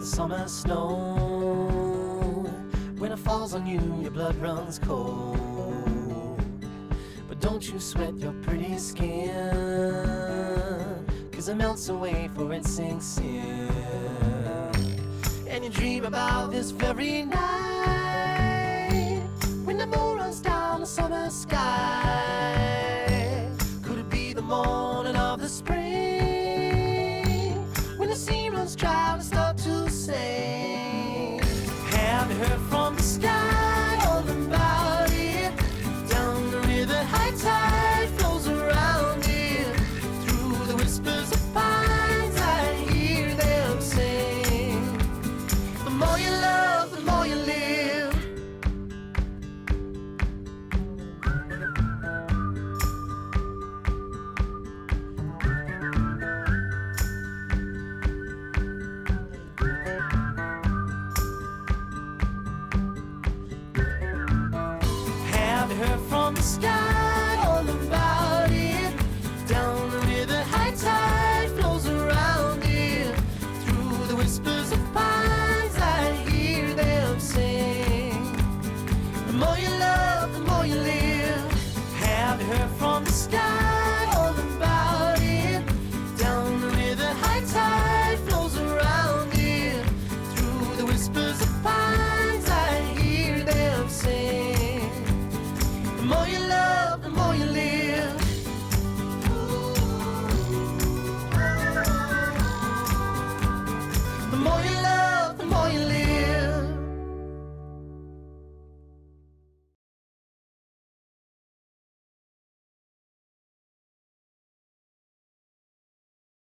the summer snow. When it falls on you, your blood runs cold. But don't you sweat your pretty skin, 'cause it melts away for it sinks in. And you dream about this very night, when the moon runs down the summer sky. Could it be the morning of the spring, when the sea runs dry and start to sing? Have you heard from the sky all about it? Down the river, high tide flows around it. Through the whispers of pines, I hear them sing. The more you love, the more you live. Have you heard from the sky